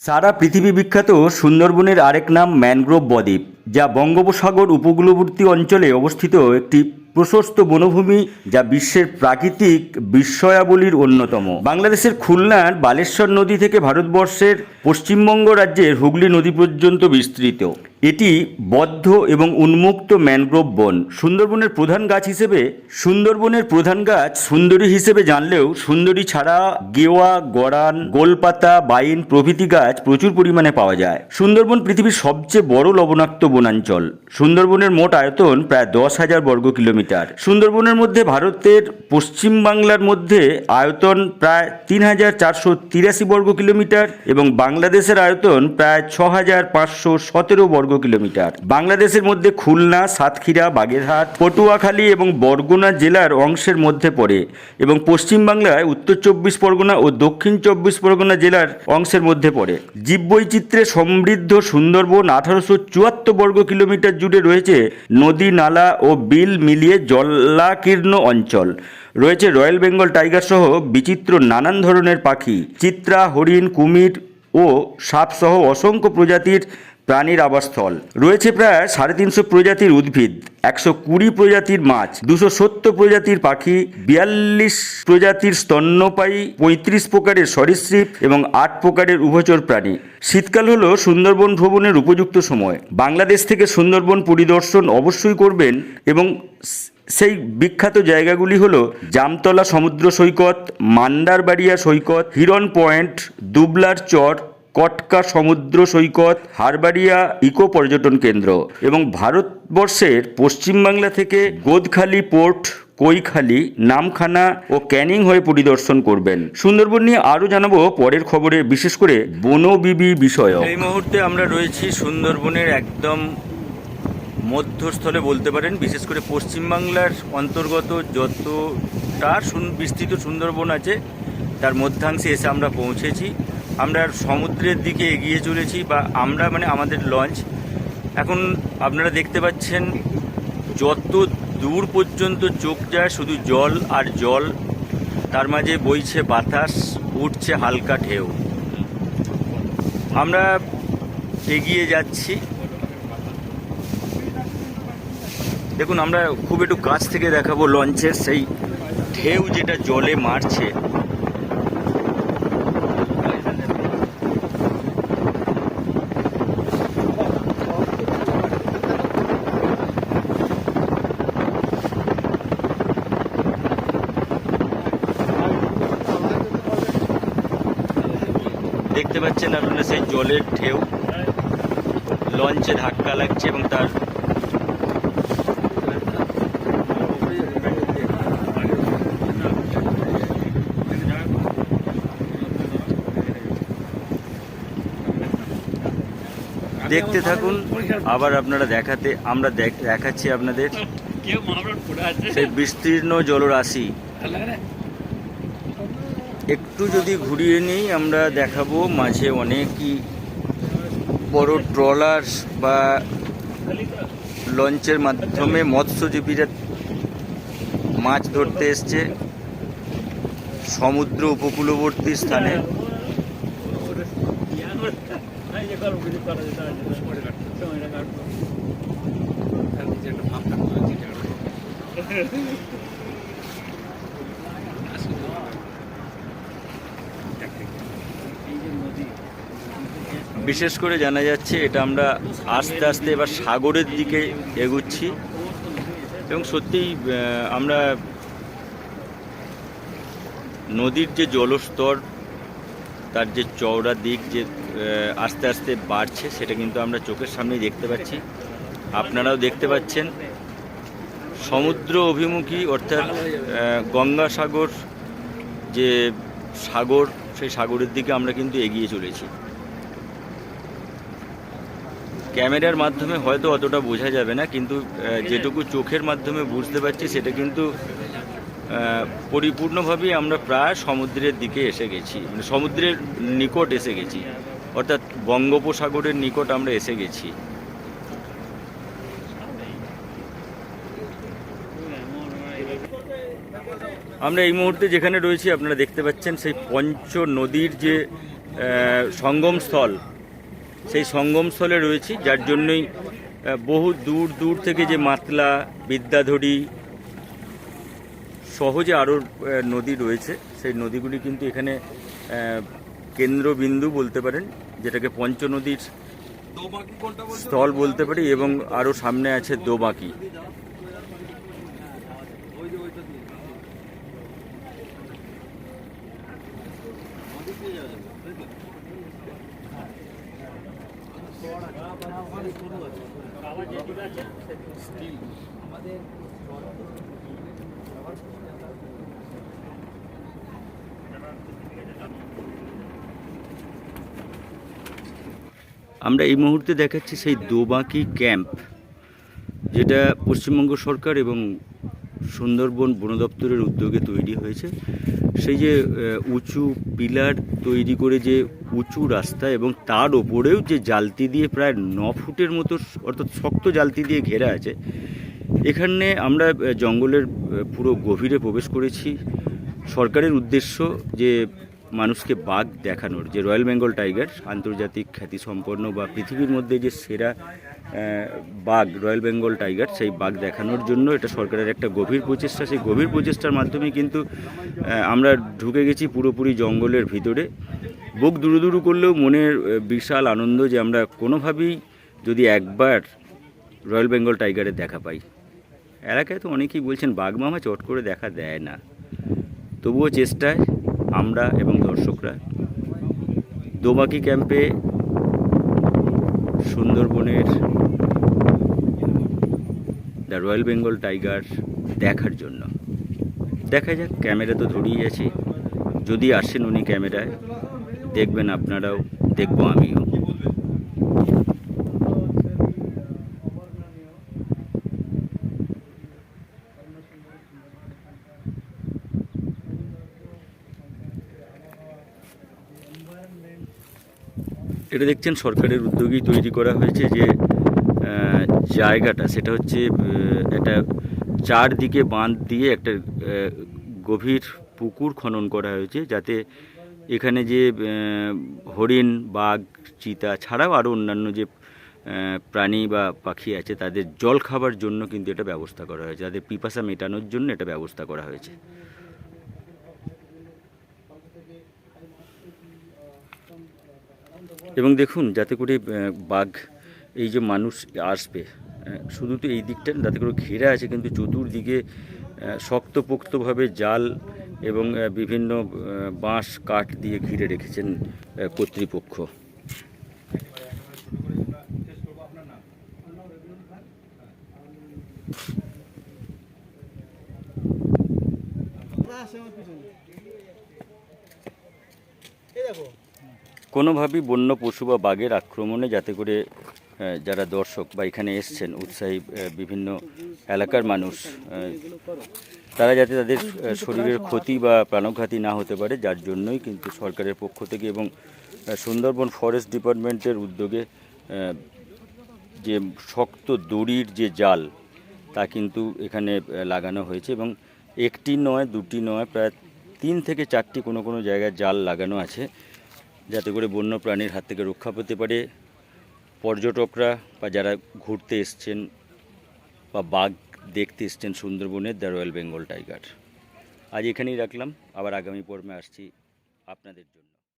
সারা পৃথিবী বিখ্যাত সুন্দরবনের আরেক নাম ম্যানগ্রোভ বদ্বীপ, যা বঙ্গোপসাগর উপকূলবর্তী অঞ্চলে অবস্থিত একটি প্রশস্ত বনভূমি, যা বিশ্বের প্রাকৃতিক বিস্ময়াবলীর অন্যতম। বাংলাদেশের খুলনার বালেশ্বর নদী থেকে ভারতবর্ষের পশ্চিমবঙ্গ রাজ্যের হুগলি নদী পর্যন্ত বিস্তৃত। এটি বদ্ধ এবং উন্মুক্ত ম্যানগ্রোভ বন। সুন্দরবনের প্রধান গাছ সুন্দরী হিসেবে জানলেও সুন্দরী ছাড়া গেওয়া, গড়ান, গোলপাতা, বাইন প্রভৃতি গাছ প্রচুর পরিমাণে পাওয়া যায়। সুন্দরবন পৃথিবীর সবচেয়ে বড় লবণাক্ত বনাঞ্চল। সুন্দরবনের মোট আয়তন প্রায় 10,000 বর্গ কিলোমিটার। সুন্দরবনের মধ্যে ভারতের পশ্চিমবাংলার মধ্যে আয়তন প্রায় 3,483 বর্গ কিলোমিটার এবং বাংলাদেশের আয়তন প্রায় 6,517 বর্গ কিলোমিটার। বাংলাদেশের মধ্যে খুলনা, সাতক্ষীরা, বাগেরহাট, পটুয়াখালী এবং বরগুনা জেলার অংশের মধ্যে পড়ে এবং পশ্চিমবাংলায় উত্তর 24 পরগনা ও দক্ষিণ 24 পরগনা জেলার অংশের মধ্যে পড়ে। জীববৈচিত্র্যে সমৃদ্ধ সুন্দরবন 1874 বর্গ কিলোমিটার জুড়ে রয়েছে নদী, নালা ও বিল মিলিয়ে জলাকীর্ণ অঞ্চল। রয়েছে রয়্যাল বেঙ্গল টাইগার সহ বিচিত্র নানান ধরনের পাখি, চিত্রা, হরিণ, কুমির ও সাপ সহ অসংখ্য প্রজাতির প্রাণীর আবাসস্থল। রয়েছে প্রায় 350 প্রজাতির উদ্ভিদ, 120 প্রজাতির মাছ, 270 প্রজাতির পাখি, 42 প্রজাতির স্তন্যপায়ী, 35 প্রকারের সরীসৃপ এবং 8 প্রকারের উভচর প্রাণী। শীতকাল হলো সুন্দরবন ভ্রমণের উপযুক্ত সময়। বাংলাদেশ থেকে সুন্দরবন পরিদর্শন অবশ্যই করবেন এবং সেই বিখ্যাত জায়গাগুলি হলো জামতলা সমুদ্র সৈকত, মান্দারবাড়িয়া সৈকত, হিরন পয়েন্ট, দুবলার চর, কটকা সমুদ্র সৈকত, হারবাড়িয়া ইকো পর্যটন কেন্দ্র এবং ভারতবর্ষের পশ্চিমবাংলা থেকে গোদখালি পোর্ট, কৈখালি, নামখানা ও ক্যানিং হয়ে পরিদর্শন করবেন। সুন্দরবন নিয়ে আরও জানাবো পরের খবরে, বিশেষ করে বনবিবি বিষয়। এই মুহূর্তে আমরা রয়েছি সুন্দরবনের একদম মধ্যস্থলে বলতে পারেন। বিশেষ করে পশ্চিমবাংলার অন্তর্গত যতটা বিস্তৃত সুন্দরবন আছে তার মধ্যাংশে এসে আমরা পৌঁছেছি। আমরা সমুদ্রের দিকে এগিয়ে চলেছি, বা আমরা মানে আমাদের লঞ্চ। এখন আপনারা দেখতে পাচ্ছেন যত দূর পর্যন্ত চোখ যায় শুধু জল আর জল, তার মাঝে বইছে বাতাস, উঠছে হালকা ঢেউ। আমরা এগিয়ে যাচ্ছি। দেখুন, আমরা খুব একটু কাছ থেকে দেখাবো লঞ্চের সেই ঢেউ যেটা জলে মারছে। দেখতে পাচ্ছেন আপনারা সেই জলের ঢেউ, লঞ্চে ধাক্কা লাগছে এবং তার দেখতে থাকুন। আবার আপনারা আমরা দেখাচ্ছি আপনাদের সেই বিস্তীর্ণ জলরাশি। একটু যদি ঘুরিয়ে নিই আমরা দেখাবো মাঝে অনেকই বড় ট্রলার বা লঞ্চের মাধ্যমে মৎস্যজীবীরা মাছ ধরতে এসছে সমুদ্র উপকূলবর্তী স্থানে। বিশেষ করে জানা যাচ্ছে এটা আমরা আস্তে আস্তে এবার সাগরের দিকে এগুচ্ছি এবং সত্যিই আমরা নদীর যে জলস্তর, তার যে চওড়া দিক যে আস্তে আস্তে বাড়ছে, সেটা কিন্তু আমরা চোখের সামনেই দেখতে পাচ্ছি। আপনারাও দেখতে পাচ্ছেন সমুদ্র অভিমুখী, অর্থাৎ গঙ্গাসাগর যে সাগর, সেই সাগরের দিকে আমরা কিন্তু এগিয়ে চলেছি। ক্যামেরার মাধ্যমে হয়তো অতটা বোঝা যাবে না, কিন্তু যেটুকু চোখের মাধ্যমে বুঝতে পারছি সেটা কিন্তু পরিপূর্ণভাবেই আমরা প্রায় সমুদ্রের দিকে এসে গেছি, মানে সমুদ্রের নিকট এসে গেছি, অর্থাৎ বঙ্গোপসাগরের নিকট আমরা এসে গেছি। আমরা এই মুহূর্তে যেখানে রয়েছি আপনারা দেখতে পাচ্ছেন সেই পঞ্চ নদীর যে সঙ্গমস্থল, সেই সঙ্গমস্থলে রয়েছি, যার জন্যই বহু দূর দূর থেকে যে মাতলা, বিদ্যাধরী সহজে আরও নদী রয়েছে, সেই নদীগুলি কিন্তু এখানে কেন্দ্রবিন্দু বলতে পারেন, যেটাকে পঞ্চনদীর স্থল বলতে পারি। এবং আরও সামনে আছে দোবাঁকি। আমরা এই মুহূর্তে দেখাচ্ছি সেই দোবাঁকি ক্যাম্প, যেটা পশ্চিমবঙ্গ সরকার এবং সুন্দরবন বন দপ্তরের উদ্যোগে তৈরি হয়েছে। সেই যে উঁচু পিলার তৈরি করে যে উঁচু রাস্তা, এবং তার ওপরেও যে জালতি দিয়ে প্রায় 9 ফুটের মতো, অর্থাৎ শক্ত জালতি দিয়ে ঘেরা আছে। এখানে আমরা জঙ্গলের পুরো গভীরে প্রবেশ করেছি। সরকারের উদ্দেশ্য যে মানুষকে বাঘ দেখানোর, যে রয়্যাল বেঙ্গল টাইগার আন্তর্জাতিক খ্যাতিসম্পন্ন বা পৃথিবীর মধ্যে যে সেরা বাঘ রয়্যাল বেঙ্গল টাইগার, সেই বাঘ দেখানোর জন্য এটা সরকারের একটা গভীর প্রচেষ্টা। সেই গভীর প্রচেষ্টার মাধ্যমে কিন্তু আমরা ঢুকে গেছি পুরোপুরি জঙ্গলের ভিতরে। বুক দুরু দুরু করলেও মনের বিশাল আনন্দ যে আমরা কোনোভাবেই যদি একবার রয়্যাল বেঙ্গল টাইগারের দেখা পাই। এলাকায় তো অনেকেই বলছেন বাঘ মামা চট করে দেখা দেয় না, তবুও চেষ্টায় আমরা এবং দর্শকরা দোবাঁকি ক্যাম্পে সুন্দরবনের দ্য রয়্যাল বেঙ্গল টাইগার দেখার জন্য। দেখা যাক, ক্যামেরা তো ধরিয়ে আছি, যদি আসেন উনি ক্যামেরায় দেখবেন আপনারাও, দেখব আমিও। এটা দেখছেন সরকারের উদ্যোগেই তৈরি করা হয়েছে যে জায়গাটা, সেটা হচ্ছে একটা চারদিকে বাঁধ দিয়ে একটা গভীর পুকুর খনন করা হয়েছে, যাতে এখানে যে হরিণ, বাঘ, চিতা ছাড়াও আরও অন্যান্য যে প্রাণী বা পাখি আছে তাদের জল খাবার জন্য কিন্তু এটা ব্যবস্থা করা হয়েছে, তাদের পিপাসা মেটানোর জন্য এটা ব্যবস্থা করা হয়েছে। এবং দেখুন, যাতে করে বাঘ, এই যে মানুষ আসবে, শুধু তো এই দিকটা যাতে করে ঘেরা আছে, কিন্তু চতুর্দিকে শক্তপোক্তভাবে জাল এবং বিভিন্ন বাঁশ কাঠ দিয়ে ঘিরে রেখেছেন কর্তৃপক্ষ। কোনোভাবেই বন্য পশু বা বাঘের আক্রমণে যাতে করে যারা দর্শক বা এখানে এসছেন উৎসাহী বিভিন্ন এলাকার মানুষ, তারা যাতে তাদের শরীরের ক্ষতি বা প্রাণঘাতী না হতে পারে, যার জন্যই কিন্তু সরকারের পক্ষ থেকে এবং সুন্দরবন ফরেস্ট ডিপার্টমেন্টের উদ্যোগে যে শক্ত দড়ির যে জাল, তা কিন্তু এখানে লাগানো হয়েছে। এবং একটি নয়, দুটি নয়, প্রায় 3 থেকে 4টি কোনো কোনো জায়গায় জাল লাগানো আছে, যাতে করে বন্য প্রাণীর হাত থেকে রক্ষা পেতে পারে পর্যটকরা বা যারা ঘুরতে এসছেন বা বাঘ দেখতে এসছেন সুন্দরবনের দ্য রয়্যাল বেঙ্গল টাইগার। আজ এখানেই রাখলাম, আবার আগামী পর্বে আসছি আপনাদের জন্য।